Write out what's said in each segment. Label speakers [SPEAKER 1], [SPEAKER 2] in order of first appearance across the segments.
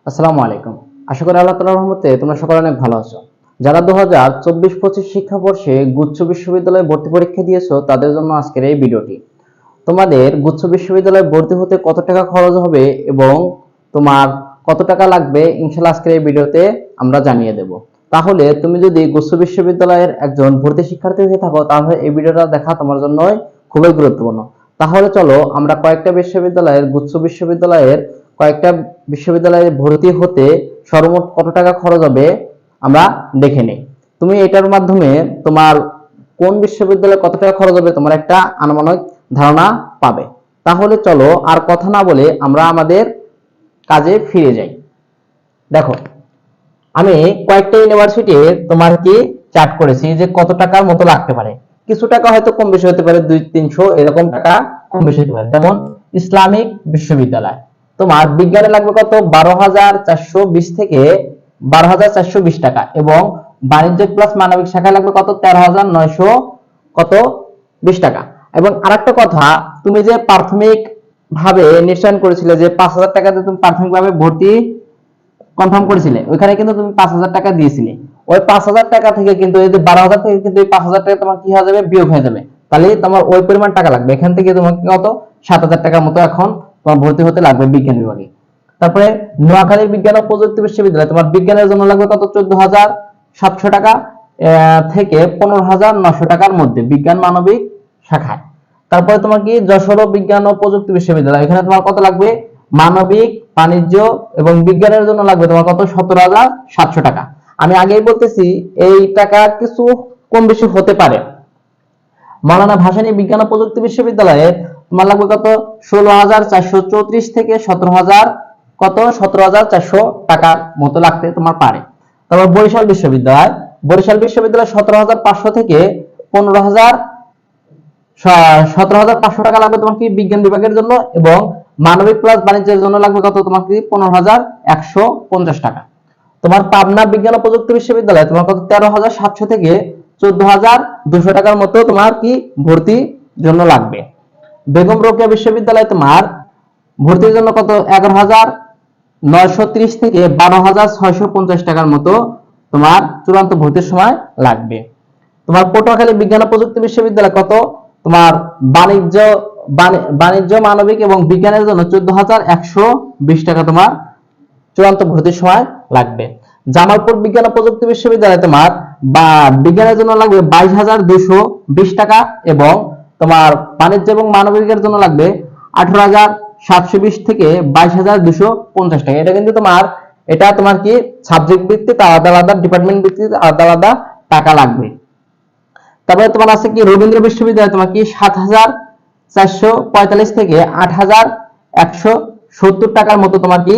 [SPEAKER 1] আসসালামু আলাইকুম। আশা করি আল্লাহ তাআলার রহমতে তোমরা সকলে অনেক ভালো আছো। যারা 2024-25 শিক্ষাবর্ষে গুচ্ছ বিশ্ববিদ্যালয়ে ভর্তি পরীক্ষা দিয়েছো তাদের জন্য আজকের এই ভিডিওটি। তোমাদের গুচ্ছ বিশ্ববিদ্যালয়ে ভর্তি হতে কত টাকা খরচ হবে এবং তোমার কত টাকা লাগবে ইনশাআল্লাহ আজকের এই ভিডিওতে আমরা জানিয়ে দেব। তাহলে তুমি যদি গুচ্ছ বিশ্ববিদ্যালয়ের একজন ভর্তি শিক্ষার্থী হয়ে থাকো তাহলে এই ভিডিওটা দেখা তোমার জন্য খুবই গুরুত্বপূর্ণ। তাহলে চলো আমরা কয়েকটা বিশ্ববিদ্যালয়ে ভর্তি হতে সর্বমোট কত টাকা খরচ হবে আমরা দেখে নেই। তুমি এটার মাধ্যমে তোমার কোন বিশ্ববিদ্যালয়ে কত টাকা খরচ হবে তোমার একটা আনুমানিক ধারণা পাবে। তাহলে চলো আর কথা না বলে আমরা আমাদের কাজে ফিরে যাই। দেখো, আমি কয়েকটা ইউনিভার্সিটির তোমার কি চার্ট করেছি যে কত টাকার মতো লাগতে পারে। কিছু টাকা হয়তো কম বেশি হতে পারে, 200-300 এরকম টাকা কম বেশি হতে পারে। যেমন ইসলামিক বিশ্ববিদ্যালয় তোমার বিজ্ঞানে লাগবে কত 12,420 থেকে 12,420 টাকা এবং বাণিজ্য প্লাস মানবিক শাখায় লাগবে কত 13,900 কত 20 টাকা। এবং আরেকটা কথা, তুমি যে প্রাথমিক ভাবে নিশ্চয়ন করেছিলে যে 5,000 টাকাতে তুমি প্রাথমিক ভাবে ভর্তি কনফার্ম করেছিলে, ওইখানে কিন্তু তুমি 5,000 টাকা দিয়েছিলে। ওই 5,000 টাকা থেকে কিন্তু এই যে 12,000 থেকে কিন্তু এই 5,000 টাকা তোমার কি হয়ে যাবে, বিয়োগ হয়ে যাবে। তাহলে তোমার ওই পরিমাণ টাকা লাগবে। এখান থেকে তোমাকে কত 7,000 টাকার মতো এখন তোমার ভর্তি হতে লাগবে বিজ্ঞান বিভাগে। তারপরে নোয়াখালী বিজ্ঞান ও প্রযুক্তি বিশ্ববিদ্যালয় তোমার বিজ্ঞানের জন্য লাগবে কত 14,700 টাকা থেকে 15,900 টাকার মধ্যে বিজ্ঞান মানবিক শাখায়। তারপরে তোমার কি যশোর বিজ্ঞান ও প্রযুক্তি বিশ্ববিদ্যালয়, এখানে তোমার কত লাগবে মানবিক বাণিজ্য এবং বিজ্ঞানের জন্য লাগবে তোমার কত 17,700 টাকা। আমি আগেই বলতেছি এই টাকা কিছু কম বেশি হতে পারে। মাওলানা ভাসানী বিজ্ঞান ও প্রযুক্তি বিশ্ববিদ্যালয়ে তোমার লাগবে কত 16,434 থেকে 17,400 টাকার মতো লাগতে তোমার পারে। তারপর বরিশাল বিশ্ববিদ্যালয় 17,500 থেকে 17,500 টাকা লাগবে তোমার কি বিজ্ঞান বিভাগের জন্য এবং মানবিক প্লাস বাণিজ্যের জন্য লাগবে কত তোমার কি 15,150 টাকা। তোমার পাবনা বিজ্ঞান ও প্রযুক্তি বিশ্ববিদ্যালয় তোমার কত 13,700 থেকে 14,200 টাকার মতো তোমার কি ভর্তির জন্য লাগবে। বেগম রোকেয়া বিশ্ববিদ্যালয় তোমার ভর্তির জন্য কত 11,930 থেকে 12,650 টাকার মতো তোমার চূড়ান্ত ভর্তির সময় লাগবে। তোমার পটুয়াখালী বিজ্ঞান ও প্রযুক্তি বিশ্ববিদ্যালয় কত তোমার বাণিজ্য মানবিক এবং বিজ্ঞানের জন্য 14,120 টাকা তোমার চূড়ান্ত ভর্তির সময় লাগবে। জামালপুর বিজ্ঞান ও প্রযুক্তি বিশ্ববিদ্যালয় তোমার বিজ্ঞানের জন্য লাগবে 22,220 টাকা এবং তোমার বাণিজ্য এবং মানবিকের জন্য লাগবে 18,720 থেকে 22,250 টাকা। এটা কিন্তু তোমার কি সাবজেক্ট ভিত্তিক আলাদা আলাদা, ডিপার্টমেন্ট ভিত্তিক আলাদা আলাদা টাকা লাগবে। তারপরে তোমার আছে কি রবীন্দ্র বিশ্ববিদ্যালয় তোমার কি 7,445 থেকে 8,170 টাকার মতো তোমার কি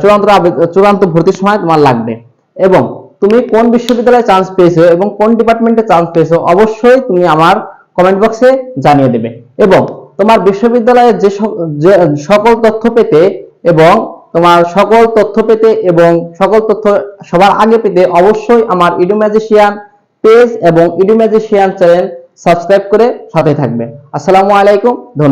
[SPEAKER 1] চূড়ান্ত ভর্তির সময় তোমার লাগবে। এবং তুমি কোন বিশ্ববিদ্যালয়ে চান্স পেয়েছো এবং কোন ডিপার্টমেন্টে চান্স পেয়েছো অবশ্যই তুমি আমার কমেন্ট বক্সে জানিয়ে দেবে। এবং তোমার বিশ্ববিদ্যালয়ের যে সকল তথ্য পেতে এবং সকল তথ্য সবার আগে পেতে অবশ্যই আমার ইডু ম্যাজিশিয়ান পেজ এবং ইডু ম্যাজিশিয়ান চ্যানেল সাবস্ক্রাইব করে সাথে থাকবে। আসসালামু আলাইকুম। ধন্যবাদ।